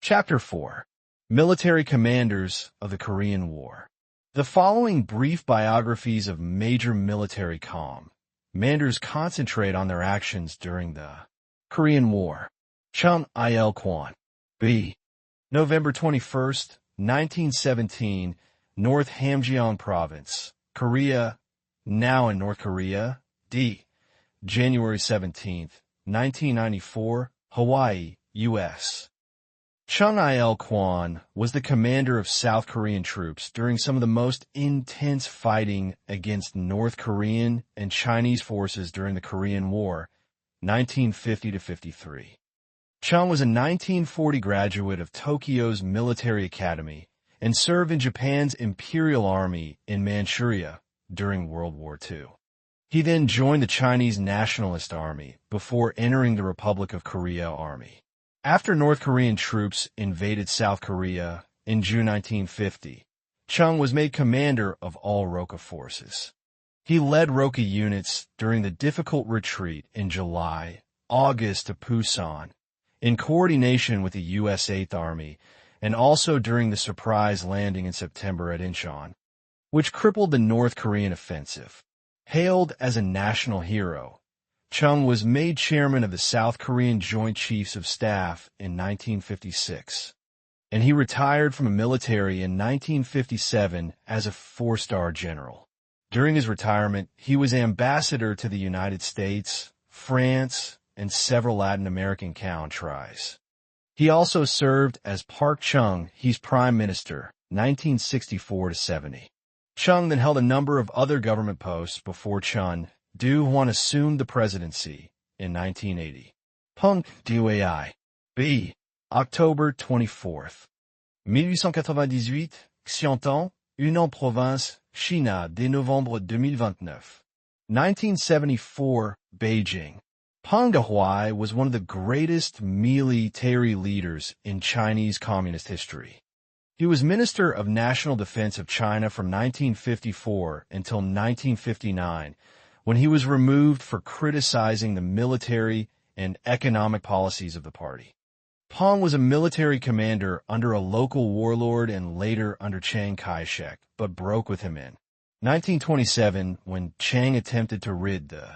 Chapter 4. Military Commanders of the Korean War. The following brief biographies of major military commanders concentrate on their actions during the Korean War. Chung Il-kwon. B. November 21, 1917, North Hamgyong Province, Korea, now in North Korea. D. January 17, 1994, Hawaii, U.S. Chung Il-kwon was the commander of South Korean troops during some of the most intense fighting against North Korean and Chinese forces during the Korean War, 1950-53. Chung was a 1940 graduate of Tokyo's Military Academy and served in Japan's Imperial Army in Manchuria during World War II. He then joined the Chinese Nationalist Army before entering the Republic of Korea Army. After North Korean troops invaded South Korea in June 1950, Chung was made commander of all ROKA forces. He led ROKA units during the difficult retreat in July-August to Pusan, in coordination with the U.S. 8th Army, and also during the surprise landing in September at Incheon, which crippled the North Korean offensive. Hailed as a national hero, Chung was made chairman of the South Korean Joint Chiefs of Staff in 1956, and he retired from the military in 1957 as a four-star general. During his retirement, he was ambassador to the United States, France, and several Latin American countries. He also served as Park Chung-hee's prime minister, 1964-70. Chung then held a number of other government posts before Chun Do-hwan assumed the presidency in 1980. Pung Dui. B. October 24, 1898, Xiantan, Yunnan Province, China, dès Novembre 2029. 1974, Beijing. Peng Dehuai was one of the greatest military leaders in Chinese communist history. He was Minister of National Defense of China from 1954 until 1959, when he was removed for criticizing the military and economic policies of the party. Peng was a military commander under a local warlord and later under Chiang Kai-shek, but broke with him in 1927 when Chiang attempted to rid the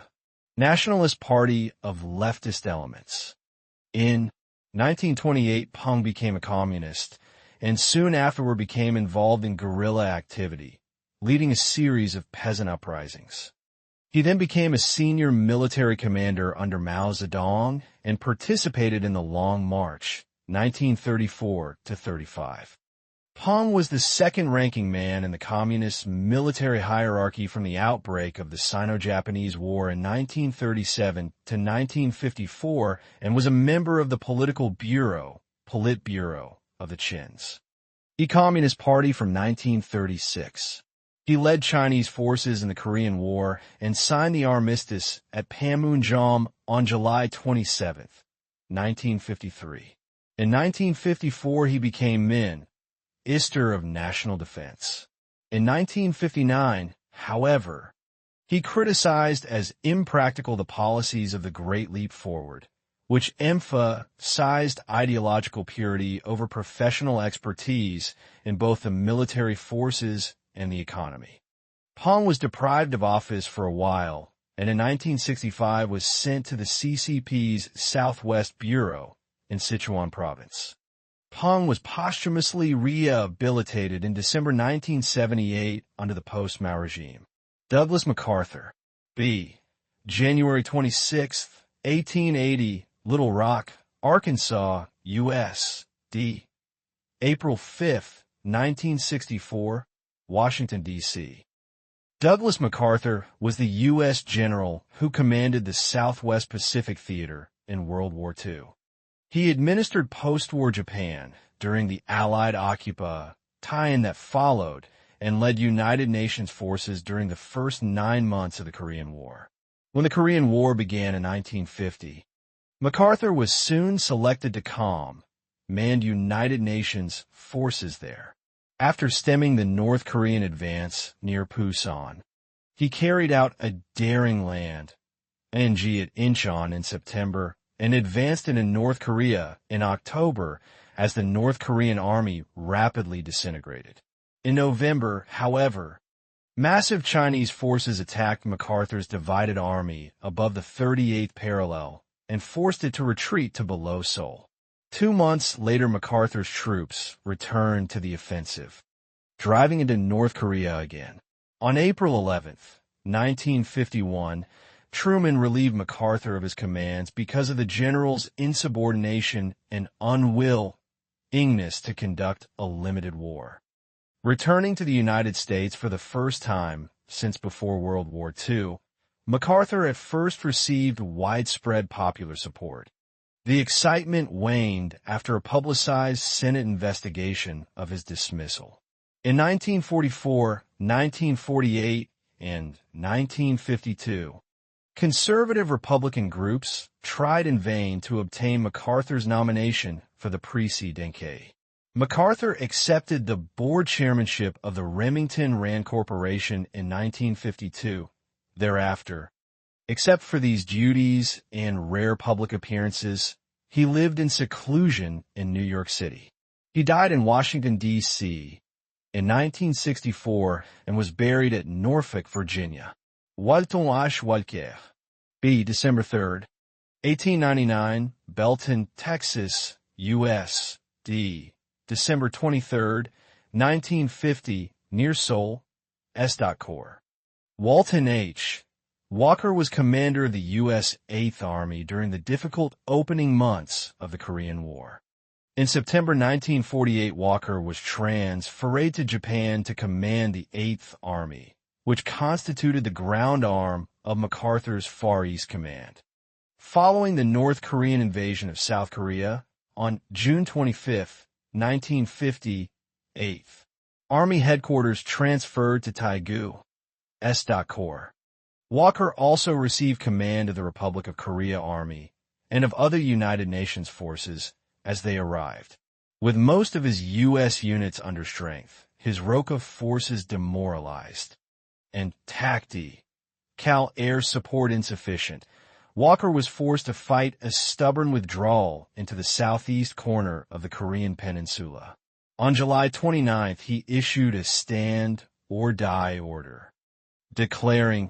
Nationalist Party of leftist elements. In 1928, Peng became a communist, and soon afterward became involved in guerrilla activity, leading a series of peasant uprisings. He then became a senior military commander under Mao Zedong and participated in the Long March, 1934-35. Peng was the second-ranking man in the communist military hierarchy from the outbreak of the Sino-Japanese War in 1937 to 1954 and was a member of the Political Bureau, Politburo, of the Chins, the Communist Party from 1936. He led Chinese forces in the Korean War and signed the armistice at Panmunjom on July 27, 1953. In 1954, he became Minister of National Defense. In 1959, however, he criticized as impractical the policies of the Great Leap Forward, which emphasized ideological purity over professional expertise in both the military forces and the economy. Peng was deprived of office for a while, and in 1965 was sent to the CCP's Southwest Bureau in Sichuan Province. Peng was posthumously rehabilitated in December 1978 under the post-Mao regime. Douglas MacArthur. B. January 26, 1880, Little Rock, Arkansas, U.S. D. April 5, 1964, Washington, D.C. Douglas MacArthur was the U.S. general who commanded the Southwest Pacific Theater in World War II. He administered post-war Japan during the Allied occupation that followed and led United Nations forces during the first 9 months of the Korean War. When the Korean War began in 1950, MacArthur was soon selected to command United Nations forces there. After stemming the North Korean advance near Pusan, he carried out a daring land at Incheon in September and advanced into North Korea in October as the North Korean army rapidly disintegrated. In November, however, massive Chinese forces attacked MacArthur's divided army above the 38th parallel and forced it to retreat to below Seoul. 2 months later, MacArthur's troops returned to the offensive, driving into North Korea again. On April 11, 1951, Truman relieved MacArthur of his commands because of the general's insubordination and unwillingness to conduct a limited war. Returning to the United States for the first time since before World War II, MacArthur at first received widespread popular support. The excitement waned after a publicized Senate investigation of his dismissal. In 1944, 1948, and 1952, conservative Republican groups tried in vain to obtain MacArthur's nomination for the Prix d'Enquête. MacArthur accepted the board chairmanship of the Remington Rand Corporation in 1952. Thereafter, except for these duties and rare public appearances, he lived in seclusion in New York City. He died in Washington, D.C. in 1964 and was buried at Norfolk, Virginia. Walton H. Walker. B. December 3, 1899, Belton, Texas, U.S. D. December 23, 1950, near Seoul, S. Corps. Walton H. Walker was commander of the U.S. 8th Army during the difficult opening months of the Korean War. In September 1948, Walker was transferred to Japan to command the 8th Army, which constituted the ground arm of MacArthur's Far East Command. Following the North Korean invasion of South Korea on June 25, 1950, 8th Army headquarters transferred to Taegu, S. Corps. Walker also received command of the Republic of Korea Army and of other United Nations forces as they arrived. With most of his U.S. units under strength, his Roka forces demoralized, and tactical air support insufficient, Walker was forced to fight a stubborn withdrawal into the southeast corner of the Korean peninsula. On July 29th, he issued a stand or die order, declaring,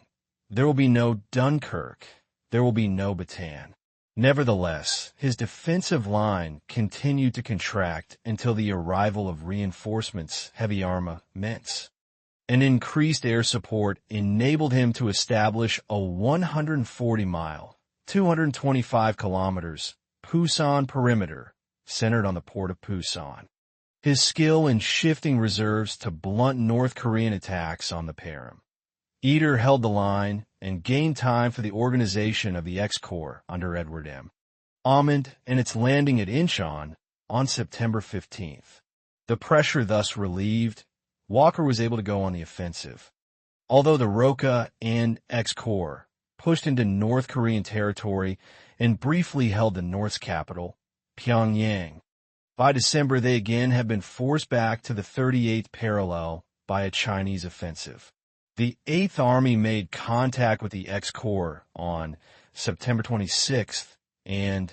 "There will be no Dunkirk, there will be no Bataan." Nevertheless, his defensive line continued to contract until the arrival of reinforcements, heavy armaments, and increased air support enabled him to establish a 140-mile, 225 kilometers, Pusan perimeter, centered on the port of Pusan. His skill in shifting reserves to blunt North Korean attacks on the Param. Eder held the line and gained time for the organization of the X-Corps under Edward M. Almond and its landing at Incheon on September 15th. The pressure thus relieved, Walker was able to go on the offensive. Although the Roka and X-Corps pushed into North Korean territory and briefly held the North's capital, Pyongyang, by December they again had been forced back to the 38th parallel by a Chinese offensive. The 8th Army made contact with the X-Corps on September 26th and,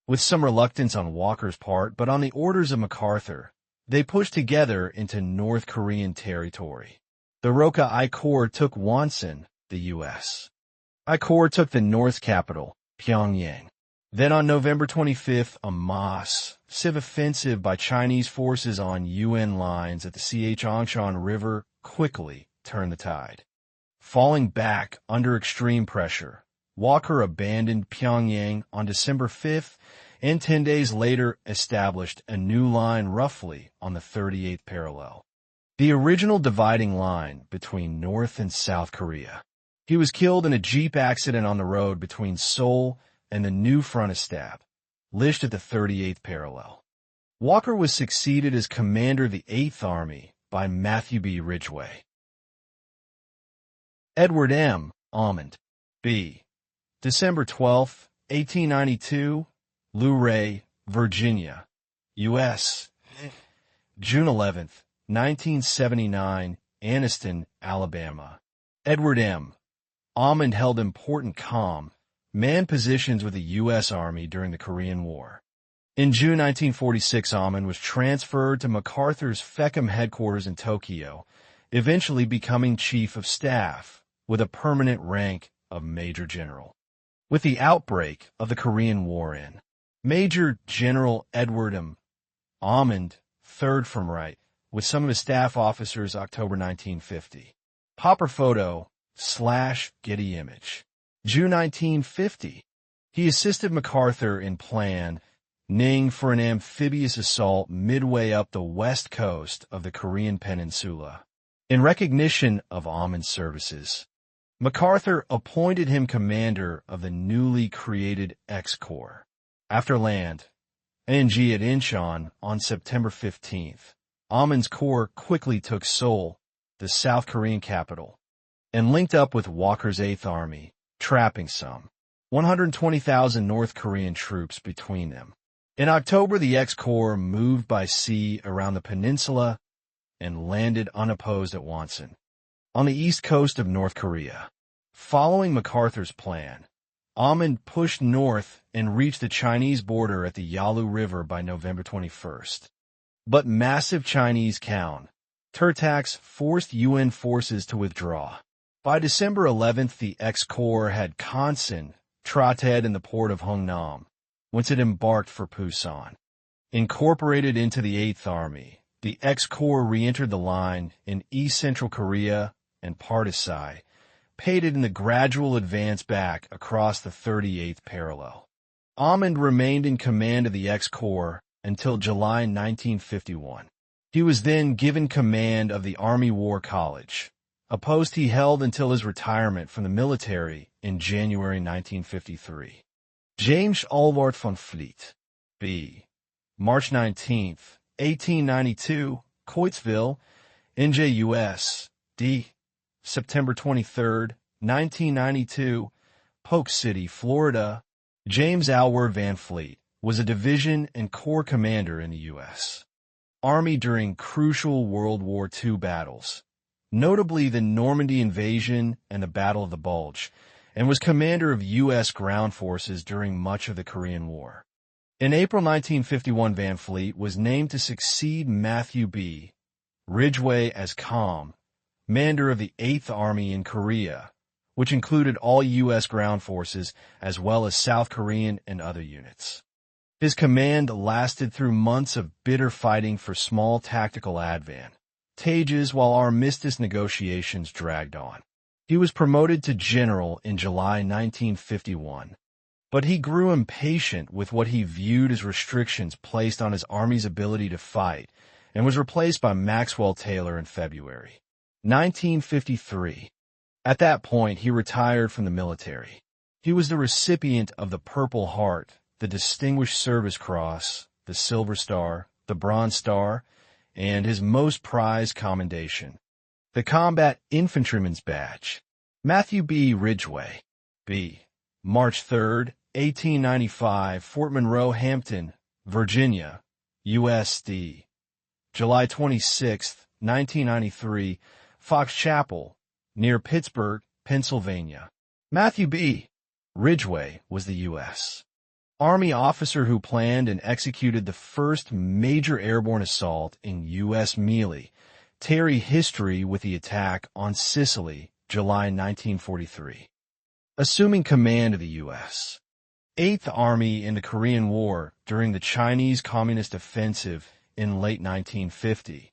with some reluctance on Walker's part, but on the orders of MacArthur, they pushed together into North Korean territory. The Roka I Corps took Wonsan, the U.S. I Corps took the North's capital, Pyongyang. Then on November 25th, a massive offensive by Chinese forces on UN lines at the Cheongshan River quickly turned the tide. Falling back under extreme pressure, Walker abandoned Pyongyang on December 5th and 10 days later established a new line roughly on the 38th parallel, the original dividing line between North and South Korea. He was killed in a Jeep accident on the road between Seoul and the new front established at the 38th parallel. Walker was succeeded as commander of the 8th Army by Matthew B. Ridgway. Edward M. Almond, B. December 12, 1892, Luray, Virginia, U.S. June 11, 1979, Anniston, Alabama. Edward M. Almond held important command positions with the U.S. Army during the Korean War. In June 1946, Amon was transferred to MacArthur's FECM headquarters in Tokyo, eventually becoming Chief of Staff, with a permanent rank of Major General. With the outbreak of the Korean War in, Major General Edward M. Amon, third from right, with some of his staff officers, October 1950. Popper photo / Getty image. June 1950. He assisted MacArthur in planning for an amphibious assault midway up the west coast of the Korean peninsula. In recognition of Amon's services, MacArthur appointed him commander of the newly created X Corps. After land, NG at Incheon on September 15th, Amon's corps quickly took Seoul, the South Korean capital, and linked up with Walker's 8th Army, trapping some 120,000 North Korean troops between them. In October, the X Corps moved by sea around the peninsula and landed unopposed at Wonsan, on the east coast of North Korea. Following MacArthur's plan, Amon pushed north and reached the Chinese border at the Yalu River by November 21st. But massive Chinese counterattacks forced UN forces to withdraw. By December 11th, the X Corps had concentrated in the port of Hungnam, whence it embarked for Pusan. Incorporated into the 8th Army, the X Corps re-entered the line in east-central Korea and Pardesai, paided in the gradual advance back across the 38th parallel. Amon remained in command of the X Corps until July 1951. He was then given command of the Army War College, a post he held until his retirement from the military in January 1953. James Albert von Vliet, B. March 19, 1892, Coatesville, NJUS, D. September 23, 1992, Polk City, Florida. James Alward Van Fleet was a division and corps commander in the U.S. Army during crucial World War II battles, notably the Normandy invasion and the Battle of the Bulge, and was commander of U.S. ground forces during much of the Korean War. In April 1951, Van Fleet was named to succeed Matthew B. Ridgway as commander of the 8th Army in Korea, which included all U.S. ground forces as well as South Korean and other units. His command lasted through months of bitter fighting for small tactical advantages while armistice negotiations dragged on. He was promoted to general in July 1951, but he grew impatient with what he viewed as restrictions placed on his army's ability to fight and was replaced by Maxwell Taylor in February 1953. At that point, he retired from the military. He was the recipient of the Purple Heart, the Distinguished Service Cross, the Silver Star, the Bronze Star, and his most prized commendation, the Combat Infantryman's Badge. Matthew B. Ridgway, B. March 3, 1895, Fort Monroe, Hampton, Virginia, USD. July 26, 1993, Fox Chapel, near Pittsburgh, Pennsylvania. Matthew B. Ridgway was the U.S. Army officer who planned and executed the first major airborne assault in U.S. military history with the attack on Sicily, July 1943. Assuming command of the U.S. 8th Army in the Korean War during the Chinese Communist Offensive in late 1950,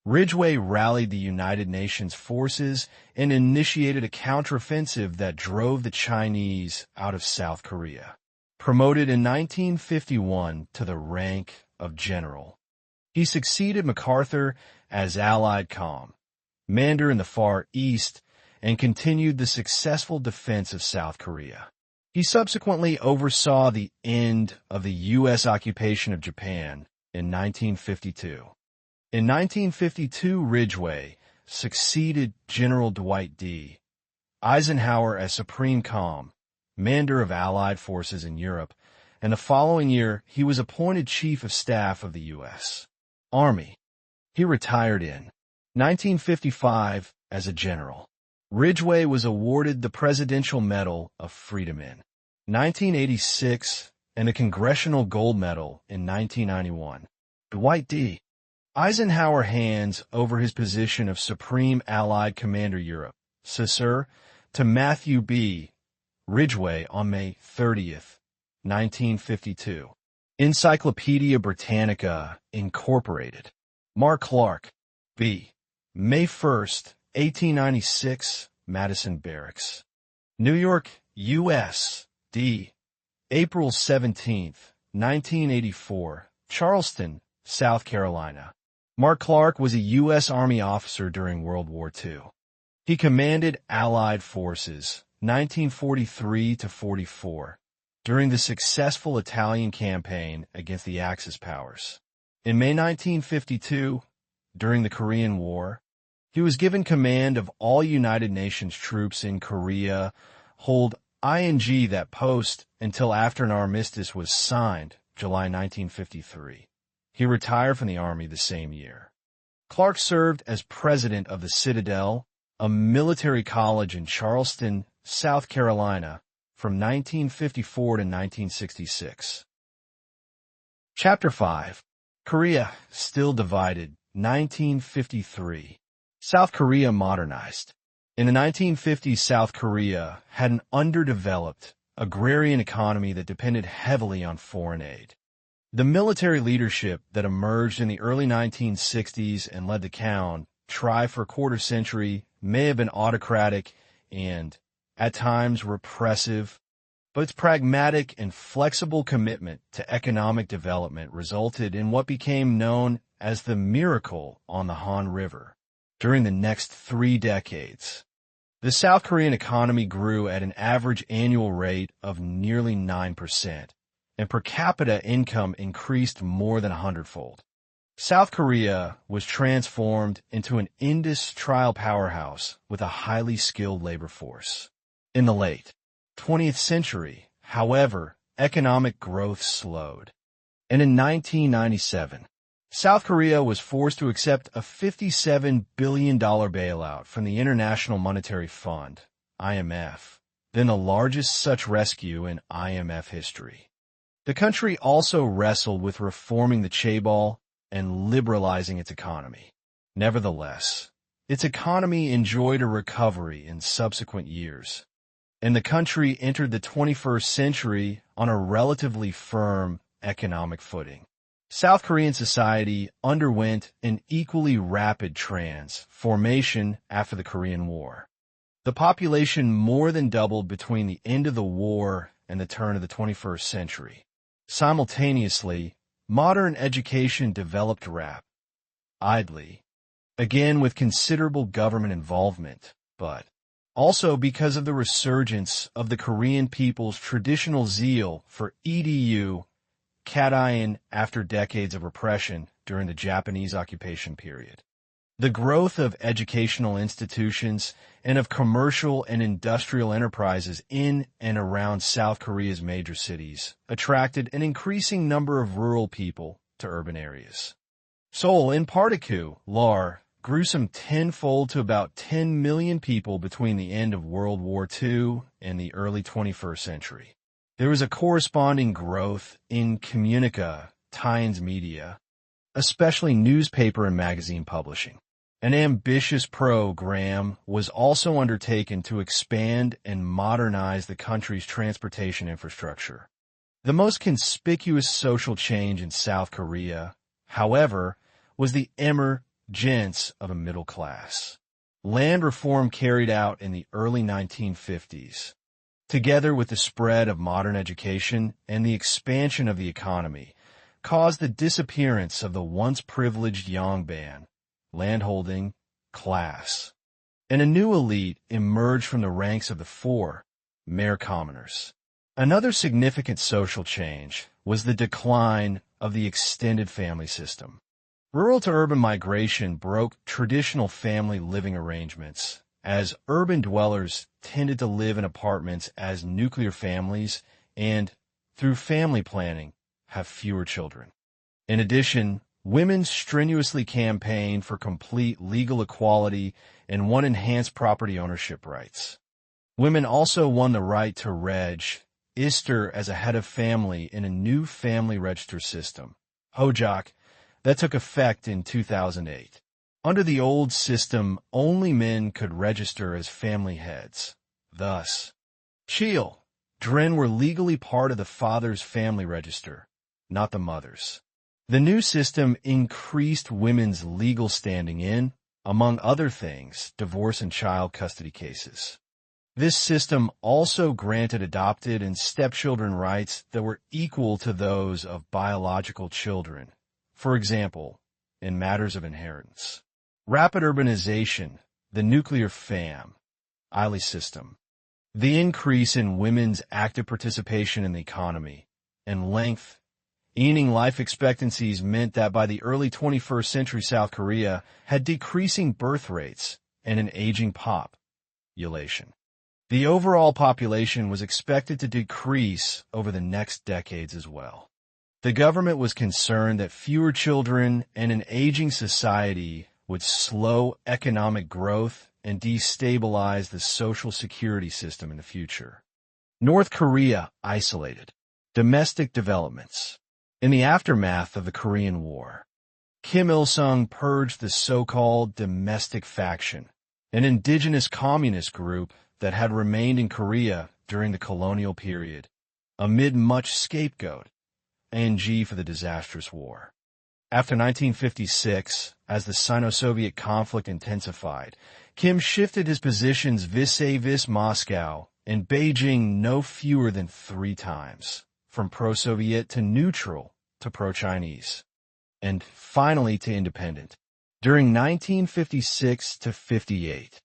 Ridgway rallied the United Nations forces and initiated a counteroffensive that drove the Chinese out of South Korea. Promoted in 1951 to the rank of general, he succeeded MacArthur as Allied commander in the Far East and continued the successful defense of South Korea. He subsequently oversaw the end of the U.S. occupation of Japan in 1952. In 1952, Ridgway succeeded General Dwight D. Eisenhower as Supreme Commander of Allied forces in Europe, and the following year he was appointed Chief of Staff of the U.S. Army. He retired in 1955 as a general. Ridgway was awarded the Presidential Medal of Freedom in 1986 and the Congressional Gold Medal in 1991. Dwight D. Eisenhower hands over his position of Supreme Allied Commander Europe, SSER, to Matthew B. Ridgway on May 30th, 1952. Encyclopedia Britannica, Incorporated. Mark Clark, B. May 1st, 1896, Madison Barracks. New York, U.S., D. April 17th, 1984, Charleston, South Carolina. Mark Clark was a U.S. Army officer during World War II. He commanded Allied forces, 1943 to 44, during the successful Italian campaign against the Axis powers. In May 1952, during the Korean War, he was given command of all United Nations troops in Korea, hold ing that post until after an armistice was signed, July 1953. He retired from the Army the same year. Clark served as president of the Citadel, a military college in Charleston, South Carolina, from 1954 to 1966. Chapter 5. Korea, still divided, 1953. South Korea modernized. In the 1950s, South Korea had an underdeveloped, agrarian economy that depended heavily on foreign aid. The military leadership that emerged in the early 1960s and led the Count Tri for a quarter century may have been autocratic and, at times, repressive, but its pragmatic and flexible commitment to economic development resulted in what became known as the Miracle on the Han River. During the next 3 decades, the South Korean economy grew at an average annual rate of nearly 9%, and per capita income increased more than 100-fold. South Korea was transformed into an industrial powerhouse with a highly skilled labor force. In the late 20th century, however, economic growth slowed, and in 1997, South Korea was forced to accept a $57 billion bailout from the International Monetary Fund, IMF, then the largest such rescue in IMF history. The country also wrestled with reforming the chaebol and liberalizing its economy. Nevertheless, its economy enjoyed a recovery in subsequent years, and the country entered the 21st century on a relatively firm economic footing. South Korean society underwent an equally rapid transformation after the Korean War. The population more than doubled between the end of the war and the turn of the 21st century. Simultaneously, modern education developed rapidly, again with considerable government involvement, but also because of the resurgence of the Korean people's traditional zeal for edu, Katayan after decades of repression during the Japanese occupation period. The growth of educational institutions and of commercial and industrial enterprises in and around South Korea's major cities attracted an increasing number of rural people to urban areas. Seoul, in particular, grew some tenfold to about 10 million people between the end of World War II and the early 21st century. There was a corresponding growth in communications media, especially newspaper and magazine publishing. An ambitious program was also undertaken to expand and modernize the country's transportation infrastructure. The most conspicuous social change in South Korea, however, was the emergence of a middle class. Land reform carried out in the early 1950s, together with the spread of modern education and the expansion of the economy, caused the disappearance of the once privileged Yongban, landholding, class, and a new elite emerged from the ranks of the four mere commoners. Another significant social change was the decline of the extended family system. Rural to urban migration broke traditional family living arrangements, as urban dwellers tended to live in apartments as nuclear families and, through family planning, have fewer children. In addition, women strenuously campaigned for complete legal equality and won enhanced property ownership rights. Women also won the right to Ister as a head of family in a new family register system, Hojak, that took effect in 2008. Under the old system, only men could register as family heads. Thus, Chil, Dren were legally part of the father's family register, not the mother's. The new system increased women's legal standing in, among other things, divorce and child custody cases. This system also granted adopted and stepchildren rights that were equal to those of biological children, for example, in matters of inheritance. Rapid urbanization, the nuclear family system, the increase in women's active participation in the economy, and lengthening life expectancies meant that by the early 21st century South Korea had decreasing birth rates and an aging population. The overall population was expected to decrease over the next decades as well. The government was concerned that fewer children and an aging society would slow economic growth and destabilize the social security system in the future. North Korea isolated. Domestic developments. In the aftermath of the Korean War, Kim Il-sung purged the so-called domestic faction, an indigenous communist group that had remained in Korea during the colonial period, amid much scapegoat for the disastrous war. After 1956, as the Sino-Soviet conflict intensified, Kim shifted his positions vis-a-vis Moscow and Beijing no fewer than 3 times, from pro-Soviet to neutral to pro-Chinese, and finally to independent. During 1956 to 58,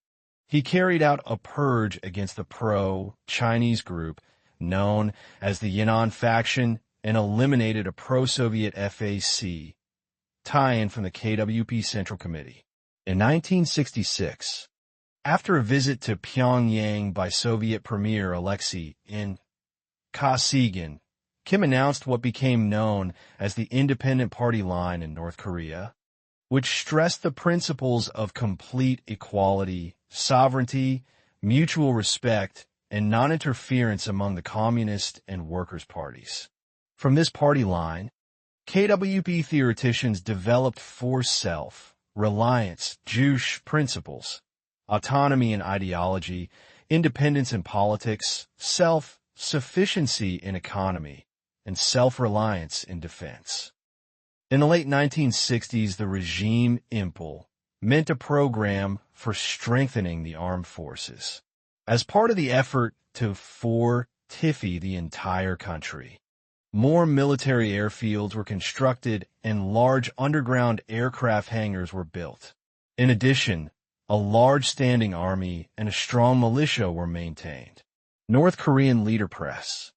he carried out a purge against the pro-Chinese group known as the Yan'an faction and eliminated a pro-Soviet FAC tie-in from the KWP Central Committee. In 1966, after a visit to Pyongyang by Soviet Premier Alexei in Kosygin, Kim announced what became known as the Independent Party line in North Korea, which stressed the principles of complete equality, sovereignty, mutual respect, and non-interference among the Communist and Workers' parties. From this party line, KWP theoreticians developed for self-reliance, Jewish principles, autonomy in ideology, independence in politics, self-sufficiency in economy, and self-reliance in defense. In the late 1960s, the regime implemented a program for strengthening the armed forces as part of the effort to fortify the entire country. More military airfields were constructed and large underground aircraft hangars were built. In addition, a large standing army and a strong militia were maintained. North Korean leader press.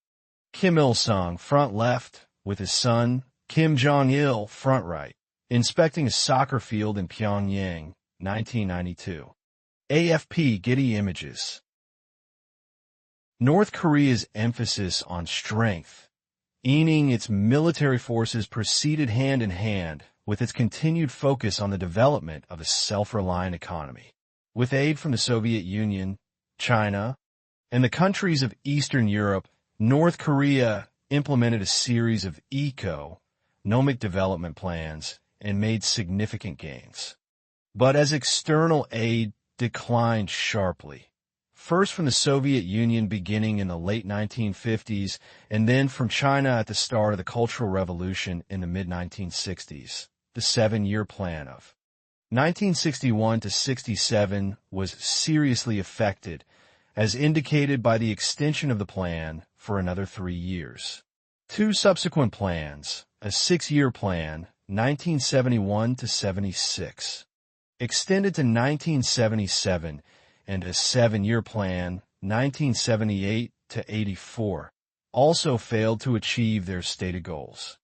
Kim Il-sung, front left, with his son, Kim Jong-il, front right, inspecting a soccer field in Pyongyang, 1992. AFP Getty Images. North Korea's emphasis on strengthening its military forces proceeded hand in hand with its continued focus on the development of a self-reliant economy. With aid from the Soviet Union, China, and the countries of Eastern Europe, North Korea implemented a series of economic development plans and made significant gains. But as external aid declined sharply, first from the Soviet Union beginning in the late 1950s, and then from China at the start of the Cultural Revolution in the mid-1960s, the 7-year plan of 1961 to 67 was seriously affected, as indicated by the extension of the plan for another 3 years. 2 subsequent plans, a 6-year plan, 1971 to 76, extended to 1977, and a 7-year plan, 1978 to 84, also failed to achieve their stated goals.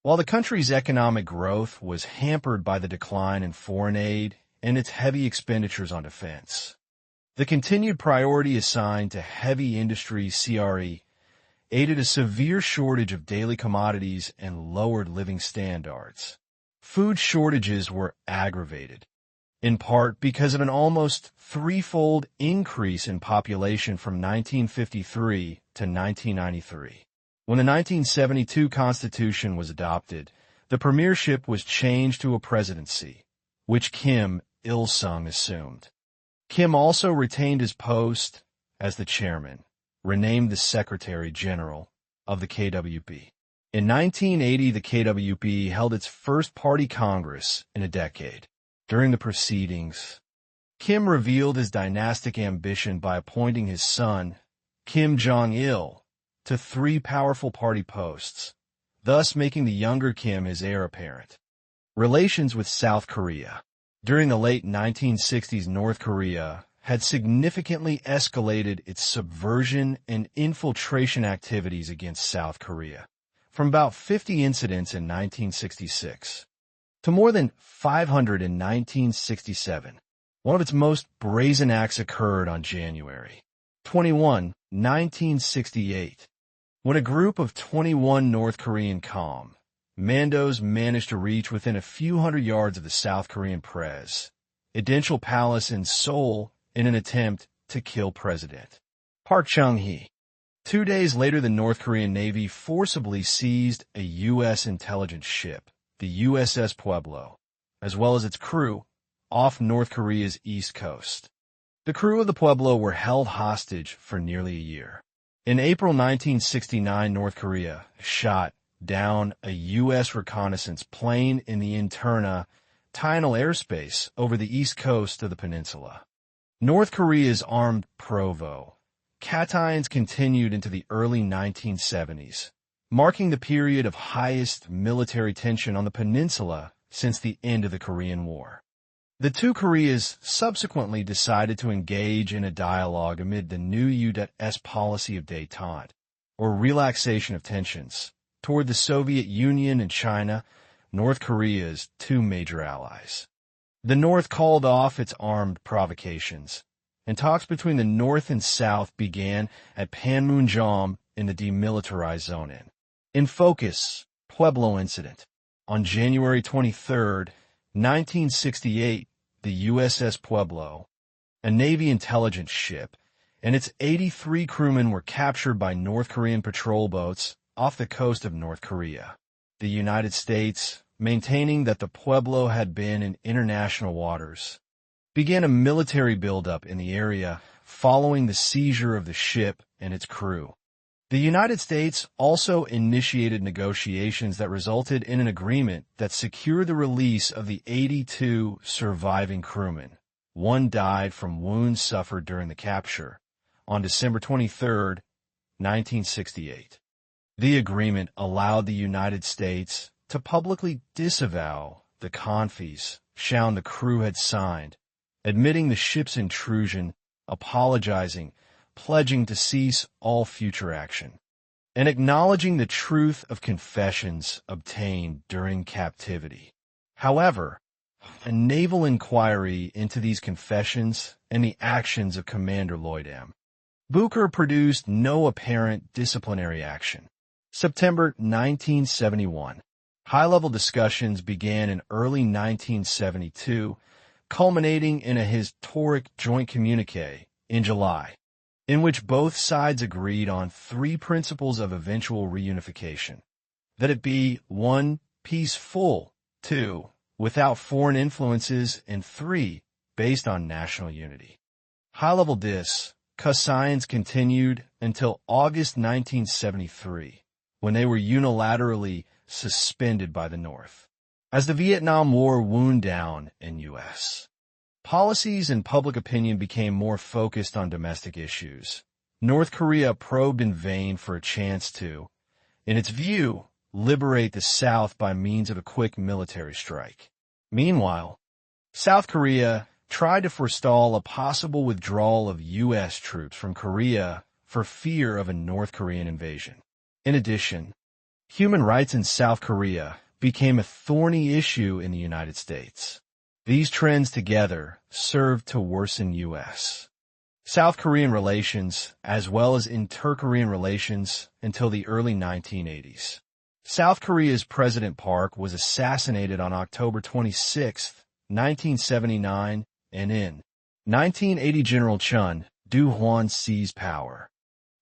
While the country's economic growth was hampered by the decline in foreign aid and its heavy expenditures on defense, the continued priority assigned to heavy industry CRE aided a severe shortage of daily commodities and lowered living standards. Food shortages were aggravated, in part because of an almost threefold increase in population from 1953 to 1993. When the 1972 Constitution was adopted, the premiership was changed to a presidency, which Kim Il-sung assumed. Kim also retained his post as the chairman, renamed the Secretary General of the KWP. In 1980, the KWP held its first party congress in a decade. During the proceedings, Kim revealed his dynastic ambition by appointing his son, Kim Jong-il, to 3 powerful party posts, thus making the younger Kim his heir apparent. Relations with South Korea. During the late 1960s, North Korea had significantly escalated its subversion and infiltration activities against South Korea, from about 50 incidents in 1966 to more than 500 in 1967. One of its most brazen acts occurred on January 21, 1968, when a group of 21 North Korean commandos managed to reach within a few hundred yards of the South Korean presidential palace in Seoul in an attempt to kill President Park Chung-hee. 2 days later, the North Korean Navy forcibly seized a U.S. intelligence ship, the USS Pueblo, as well as its crew, off North Korea's east coast. The crew of the Pueblo were held hostage for nearly a year. In April 1969, North Korea shot down a U.S. reconnaissance plane in the international airspace over the east coast of the peninsula. North Korea's armed provocations continued into the early 1970s, marking the period of highest military tension on the peninsula since the end of the Korean War. The two Koreas subsequently decided to engage in a dialogue amid the new U.S. policy of détente, or relaxation of tensions, toward the Soviet Union and China, North Korea's 2 major allies. The North called off its armed provocations, and talks between the North and South began at Panmunjom in the demilitarized zone. In focus, Pueblo incident. On January 23, 1968, the USS Pueblo, a Navy intelligence ship, and its 83 crewmen were captured by North Korean patrol boats off the coast of North Korea. The United States, maintaining that the Pueblo had been in international waters, began a military buildup in the area following the seizure of the ship and its crew. The United States also initiated negotiations that resulted in an agreement that secured the release of the 82 surviving crewmen. One died from wounds suffered during the capture on December 23, 1968. The agreement allowed the United States to publicly disavow the confession the crew had signed, admitting the ship's intrusion, apologizing, pledging to cease all future action, and acknowledging the truth of confessions obtained during captivity. However, a naval inquiry into these confessions and the actions of Commander Lloyd M. Booker produced no apparent disciplinary action. September 1971. High-level discussions began in early 1972, culminating in a historic joint communique in July, in which both sides agreed on 3 principles of eventual reunification: that it be 1, peaceful, 2, without foreign influences, and 3, based on national unity. High-level discussions continued until August 1973, when they were unilaterally suspended by the North. As the Vietnam War wound down in U.S. policies and public opinion became more focused on domestic issues, North Korea probed in vain for a chance to, in its view, liberate the South by means of a quick military strike. Meanwhile, South Korea tried to forestall a possible withdrawal of U.S. troops from Korea for fear of a North Korean invasion. In addition, human rights in South Korea became a thorny issue in the United States. These trends together served to worsen U.S. South Korean relations as well as inter-Korean relations until the early 1980s. South Korea's President Park was assassinated on October 26, 1979, and in 1980 General Chun Du-hwan seized power.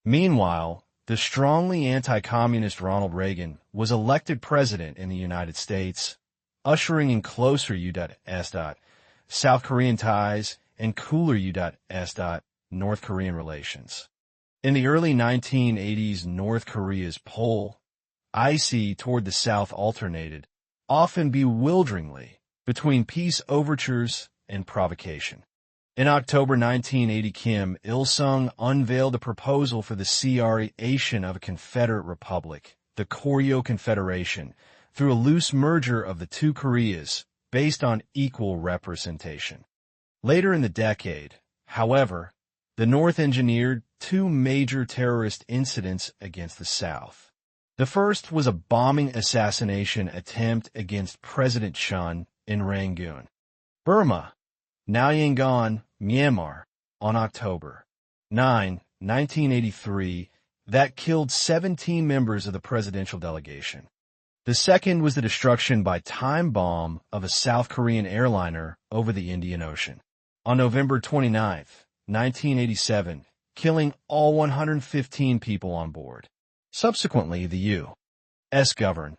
Meanwhile, the strongly anti-communist Ronald Reagan was elected president in the United States, ushering in closer U.S. South Korean ties and cooler U.S. North Korean relations. In the early 1980s, North Korea's pole, icy toward the south, alternated, often bewilderingly, between peace overtures and provocation. In October 1980, Kim Il-sung unveiled a proposal for the creation of a Confederate Republic, the Koryo Confederation, through a loose merger of the two Koreas based on equal representation. Later in the decade, however, the North engineered two major terrorist incidents against the South. The first was a bombing assassination attempt against President Chun in Rangoon, Burma, now Yangon, Myanmar, on October 9, 1983, that killed 17 members of the presidential delegation. The second was the destruction by time bomb of a South Korean airliner over the Indian Ocean on November 29, 1987, killing all 115 people on board. Subsequently, the U.S. government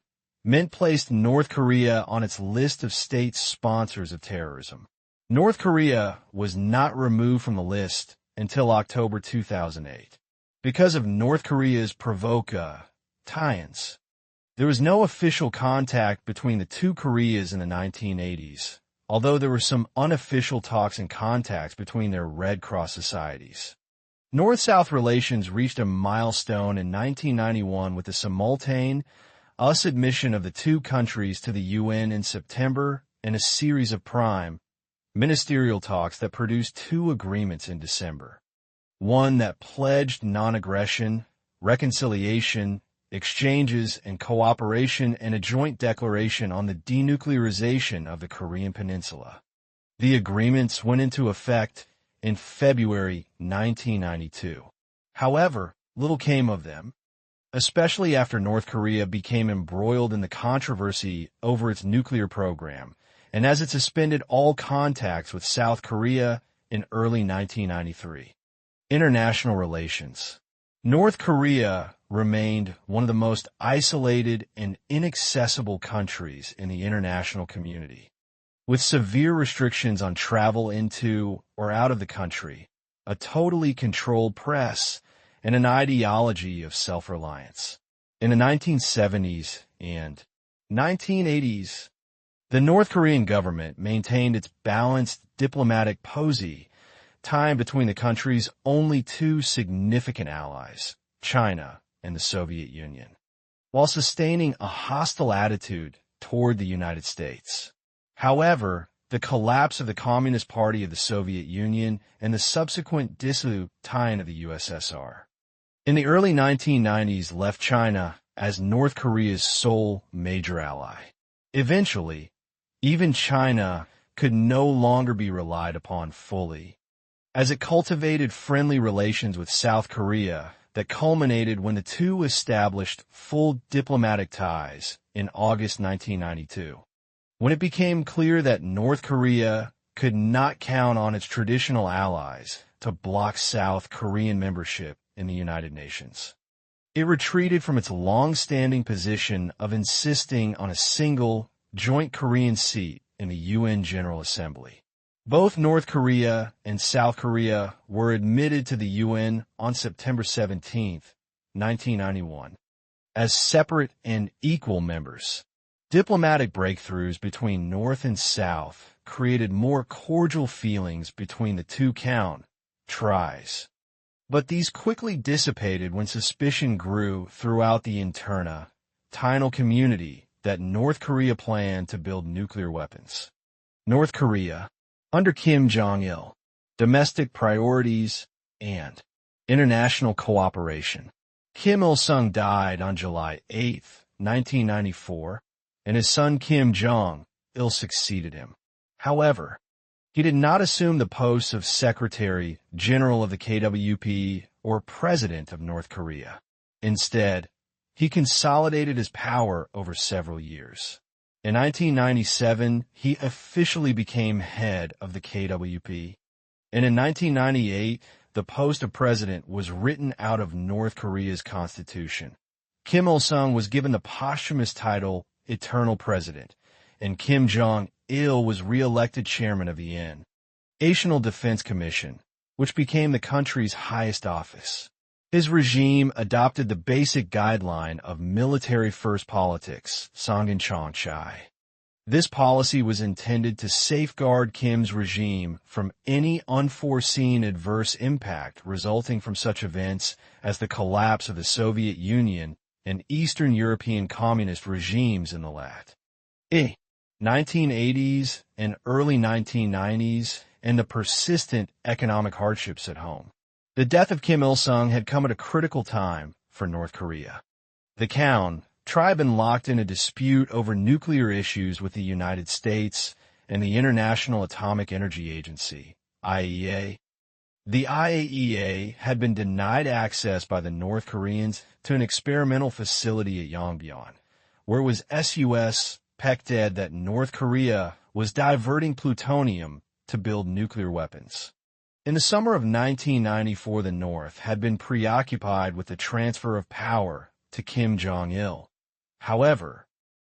placed North Korea on its list of state sponsors of terrorism. North Korea was not removed from the list until October 2008. Because of North Korea's tie-ins, there was no official contact between the two Koreas in the 1980s, although there were some unofficial talks and contacts between their Red Cross societies. North-South relations reached a milestone in 1991 with the simultaneous admission of the two countries to the UN in September and a series of prime ministerial talks that produced two agreements in December. One that pledged non-aggression, reconciliation, exchanges, and cooperation, and a joint declaration on the denuclearization of the Korean Peninsula. The agreements went into effect in February 1992. However, little came of them, especially after North Korea became embroiled in the controversy over its nuclear program, and as it suspended all contacts with South Korea in early 1993. International relations. North Korea remained one of the most isolated and inaccessible countries in the international community, with severe restrictions on travel into or out of the country, a totally controlled press, and an ideology of self-reliance. In the 1970s and 1980s, the North Korean government maintained its balanced diplomatic posy, time between the country's only two significant allies, China and the Soviet Union, while sustaining a hostile attitude toward the United States. However, the collapse of the Communist Party of the Soviet Union and the subsequent dissolution of the USSR in the early 1990s left China as North Korea's sole major ally. Eventually, even China could no longer be relied upon fully, as it cultivated friendly relations with South Korea that culminated when the two established full diplomatic ties in August 1992, when it became clear that North Korea could not count on its traditional allies to block South Korean membership in the United Nations. It retreated from its long-standing position of insisting on a single joint Korean seat in the UN General Assembly. Both North Korea and South Korea were admitted to the UN on September 17, 1991, as separate and equal members. Diplomatic breakthroughs between North and South created more cordial feelings between the two countries. But these quickly dissipated when suspicion grew throughout the international community that North Korea planned to build nuclear weapons. North Korea, under Kim Jong-il, domestic priorities, and international cooperation. Kim Il-sung died on July 8, 1994, and his son Kim Jong-il succeeded him. However, he did not assume the posts of Secretary General of the KWP or President of North Korea. Instead, he consolidated his power over several years. In 1997, he officially became head of the KWP. And in 1998, the post of president was written out of North Korea's constitution. Kim Il-sung was given the posthumous title Eternal President, and Kim Jong-il was re-elected chairman of the National Defense Commission, which became the country's highest office. His regime adopted the basic guideline of military-first politics, Songin-chong-chai. This policy was intended to safeguard Kim's regime from any unforeseen adverse impact resulting from such events as the collapse of the Soviet Union and Eastern European communist regimes in the late 1980s and early 1990s, and the persistent economic hardships at home. The death of Kim Il-sung had come at a critical time for North Korea. The Kaun tribe been locked in a dispute over nuclear issues with the United States and the International Atomic Energy Agency, IAEA. The IAEA had been denied access by the North Koreans to an experimental facility at Yongbyon, where it was suspected that North Korea was diverting plutonium to build nuclear weapons. In the summer of 1994, the North had been preoccupied with the transfer of power to Kim Jong-il. However,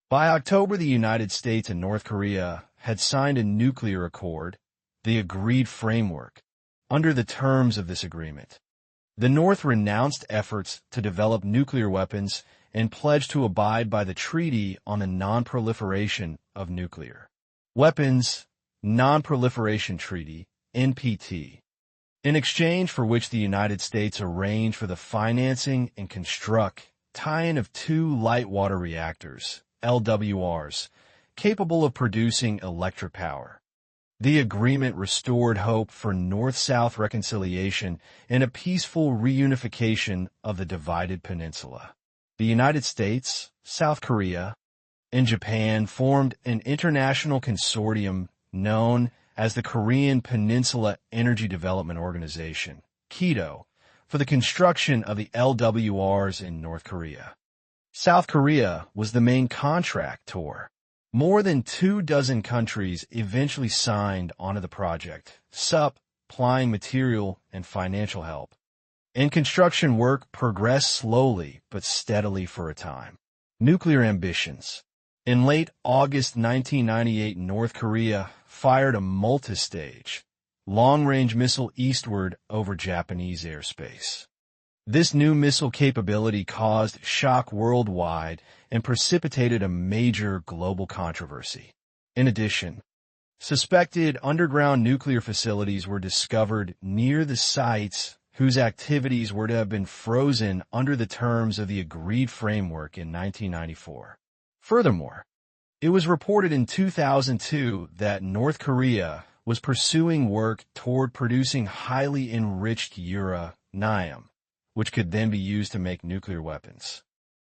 by October, the United States and North Korea had signed a nuclear accord, the Agreed Framework. Under the terms of this agreement, the North renounced efforts to develop nuclear weapons and pledged to abide by the Treaty on the Non-Proliferation of Nuclear Weapons, Non-Proliferation Treaty, NPT, in exchange for which the United States arranged for the financing and tie-in of 2 light water reactors, LWRs, capable of producing electric power. The agreement restored hope for North-South reconciliation and a peaceful reunification of the divided peninsula. The United States, South Korea, and Japan formed an international consortium known as the Korean Peninsula Energy Development Organization, KEDO, for the construction of the LWRs in North Korea. South Korea was the main contractor. More than 24 countries eventually signed onto the project, supplying material and financial help. And construction work progressed slowly but steadily for a time. Nuclear ambitions. In late August 1998, North Korea fired a multi-stage, long-range missile eastward over Japanese airspace. This new missile capability caused shock worldwide and precipitated a major global controversy. In addition, suspected underground nuclear facilities were discovered near the sites whose activities were to have been frozen under the terms of the Agreed Framework in 1994. Furthermore, it was reported in 2002 that North Korea was pursuing work toward producing highly enriched uranium, which could then be used to make nuclear weapons.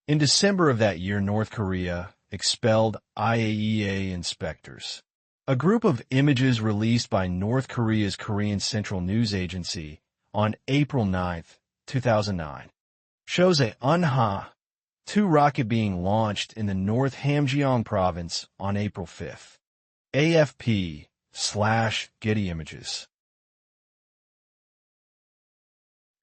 In December of that year, North Korea expelled IAEA inspectors. A group of images released by North Korea's Korean Central News Agency on April 9, 2009, shows a Unha-2 rocket being launched in the North Hamgyong province on April 5. AFP/Getty Images.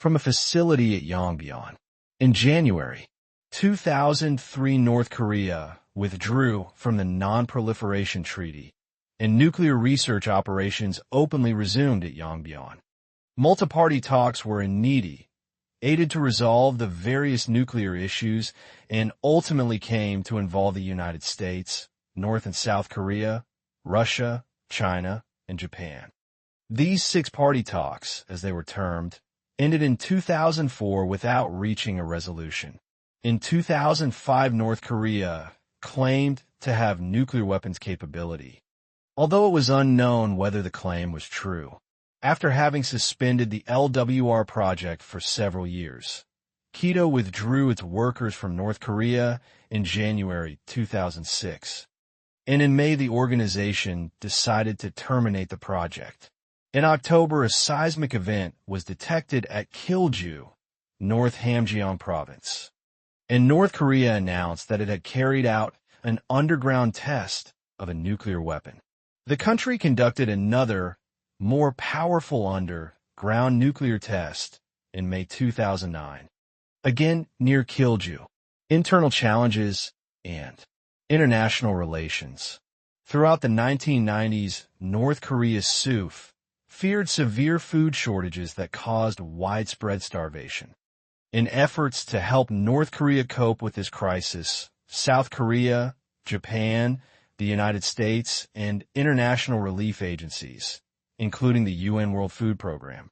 From a facility at Yongbyon. In January 2003, North Korea withdrew from the Non-Proliferation Treaty, and nuclear research operations openly resumed at Yongbyon. Multi-party talks were aided to resolve the various nuclear issues and ultimately came to involve the United States, North and South Korea, Russia, China, and Japan. These 6-party talks, as they were termed, ended in 2004 without reaching a resolution. In 2005, North Korea claimed to have nuclear weapons capability, although it was unknown whether the claim was true. After having suspended the LWR project for several years, KEDO withdrew its workers from North Korea in January 2006, and in May the organization decided to terminate the project. In October, a seismic event was detected at Kilju, North Hamgyong province, and North Korea announced that it had carried out an underground test of a nuclear weapon. The country conducted another, more powerful underground nuclear test in May 2009, again near Kilju. Internal challenges and international relations. Throughout the 1990s, North Korea's SUF feared severe food shortages that caused widespread starvation. In efforts to help North Korea cope with this crisis, South Korea, Japan, the United States, and international relief agencies, including the UN World Food Program,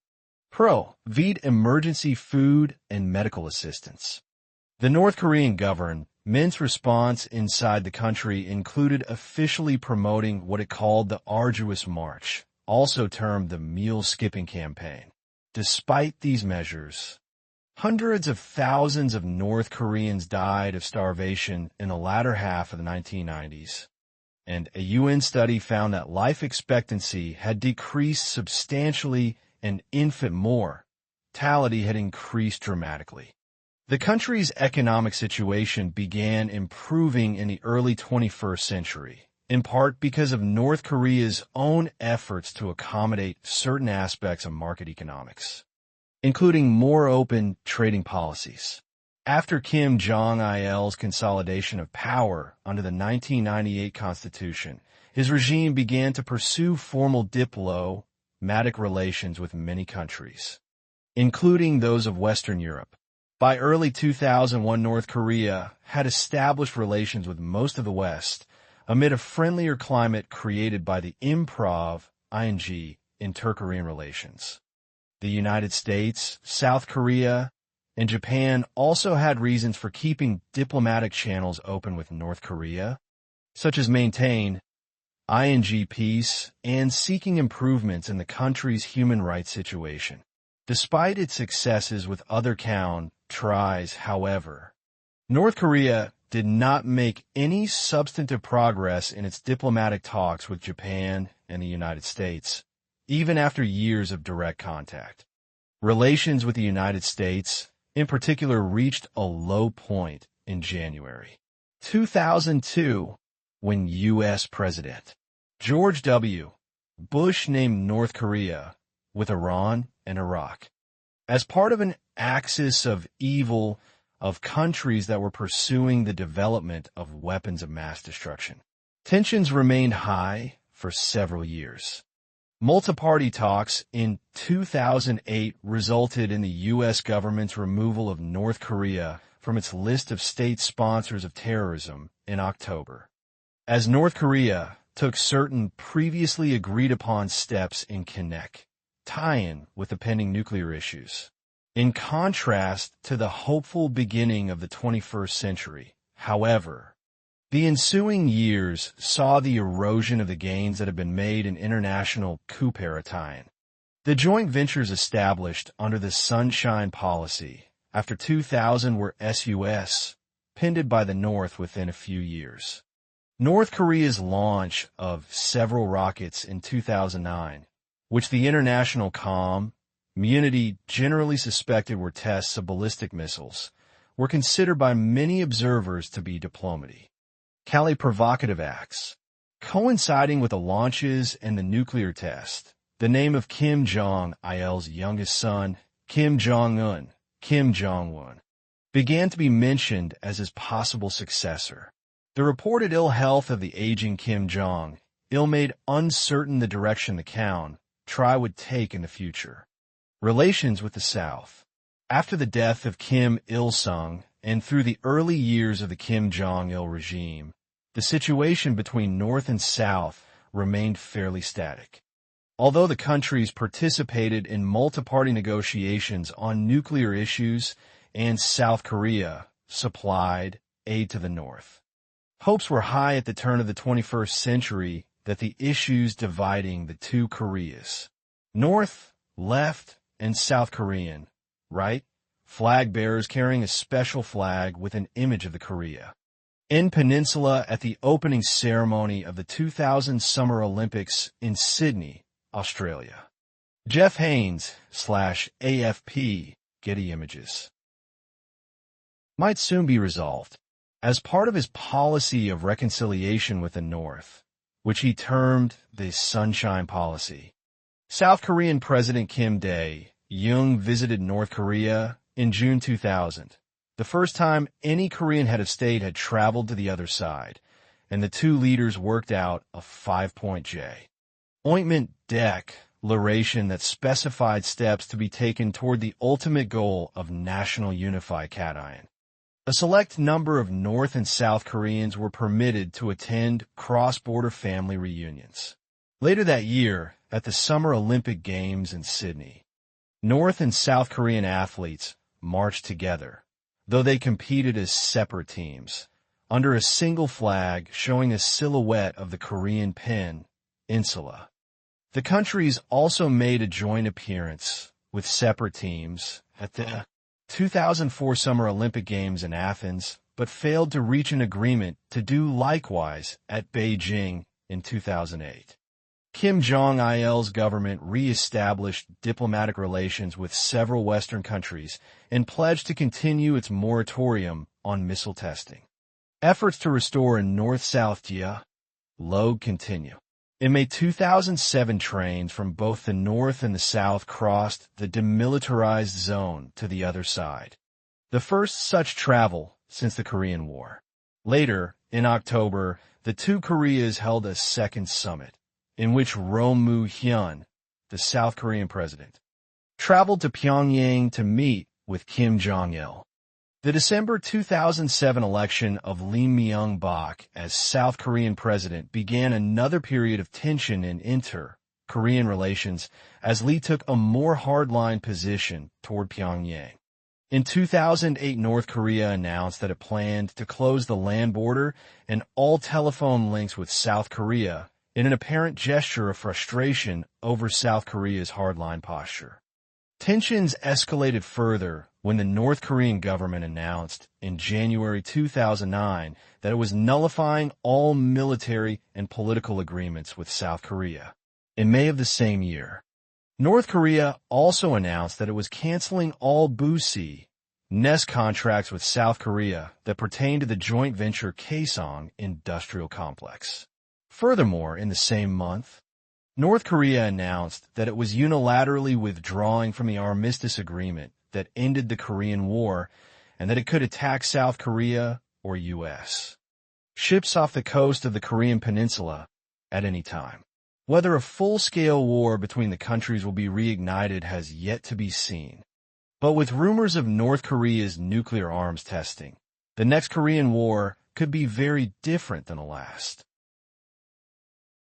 provide emergency food and medical assistance. The North Korean government's response inside the country included officially promoting what it called the Arduous March, also termed the Meal Skipping Campaign. Despite these measures, hundreds of thousands of North Koreans died of starvation in the latter half of the 1990s, and a UN study found that life expectancy had decreased substantially and infant mortality had increased dramatically. The country's economic situation began improving in the early 21st century, in part because of North Korea's own efforts to accommodate certain aspects of market economics, including more open trading policies. After Kim Jong-il's consolidation of power under the 1998 Constitution, his regime began to pursue formal diplomatic relations with many countries, including those of Western Europe. By early 2001, North Korea had established relations with most of the West amid a friendlier climate created by the improv ing inter-Korean relations. The United States, South Korea, and Japan also had reasons for keeping diplomatic channels open with North Korea, such as maintain ing peace and seeking improvements in the country's human rights situation. Despite its successes with other countries, however, North Korea did not make any substantive progress in its diplomatic talks with Japan and the United States, even after years of direct contact. Relations with the United States, in particular, reached a low point in January 2002 when U.S. President George W. Bush named North Korea with Iran and Iraq as part of an axis of evil of countries that were pursuing the development of weapons of mass destruction. Tensions remained high for several years. Multi-party talks in 2008 resulted in the U.S. government's removal of North Korea from its list of state sponsors of terrorism in October, as North Korea took certain previously agreed-upon steps in tie-in with the pending nuclear issues. In contrast to the hopeful beginning of the 21st century, however, the ensuing years saw the erosion of the gains that had been made in international cooperation. The joint ventures established under the Sunshine Policy after 2000 were pinned by the North within a few years. North Korea's launch of several rockets in 2009, which the international community generally suspected were tests of ballistic missiles, were considered by many observers to be diplomacy. Provocative acts. Coinciding with the launches and the nuclear test, the name of Kim Jong-il's youngest son, Kim Jong-un, began to be mentioned as his possible successor. The reported ill health of the aging Kim Jong-il made uncertain the direction the country would take in the future. Relations with the South. After the death of Kim Il-sung and through the early years of the Kim Jong-il regime, the situation between North and South remained fairly static. Although the countries participated in multi-party negotiations on nuclear issues and South Korea supplied aid to the North, hopes were high at the turn of the 21st century that the issues dividing the two Koreas, North, left, and South Korean, right, flag bearers carrying a special flag with an image of the Korea in Peninsula at the opening ceremony of the 2000 Summer Olympics in Sydney, Australia. Jeff Haynes /AFP Getty Images. Might soon be resolved. as part of his policy of reconciliation with the North, which he termed the Sunshine Policy. South Korean President Kim Dae-jung visited North Korea in June 2000, the first time any Korean head of state had traveled to the other side, and the two leaders worked out a 5-point ointment declaration that specified steps to be taken toward the ultimate goal of national unification. A select number of North and South Koreans were permitted to attend cross-border family reunions. Later that year, at the Summer Olympic Games in Sydney, North and South Korean athletes marched together, though they competed as separate teams, under a single flag showing a silhouette of the Korean peninsula. The countries also made a joint appearance with separate teams at the 2004 Summer Olympic Games in Athens, but failed to reach an agreement to do likewise at Beijing in 2008. Kim Jong-il's government re-established diplomatic relations with several Western countries and pledged to continue its moratorium on missile testing. Efforts to restore a North-South dialogue continue. In May 2007, trains from both the North and the South crossed the demilitarized zone to the other side, the first such travel since the Korean War. Later, in October, the two Koreas held a second summit, in which Roh Moo-hyun, the South Korean president, traveled to Pyongyang to meet with Kim Jong-il. The December 2007 election of Lee Myung-bak as South Korean president began another period of tension in inter-Korean relations as Lee took a more hardline position toward Pyongyang. In 2008, North Korea announced that it planned to close the land border and all telephone links with South Korea in an apparent gesture of frustration over South Korea's hardline posture. Tensions escalated further when the North Korean government announced in January 2009 that it was nullifying all military and political agreements with South Korea. In May of the same year, North Korea also announced that it was canceling all business contracts with South Korea that pertained to the joint venture Kaesong Industrial Complex. Furthermore, in the same month, North Korea announced that it was unilaterally withdrawing from the armistice agreement that ended the Korean War and that it could attack South Korea or U.S. ships off the coast of the Korean Peninsula at any time. Whether a full-scale war between the countries will be reignited has yet to be seen. But with rumors of North Korea's nuclear arms testing, the next Korean War could be very different than the last.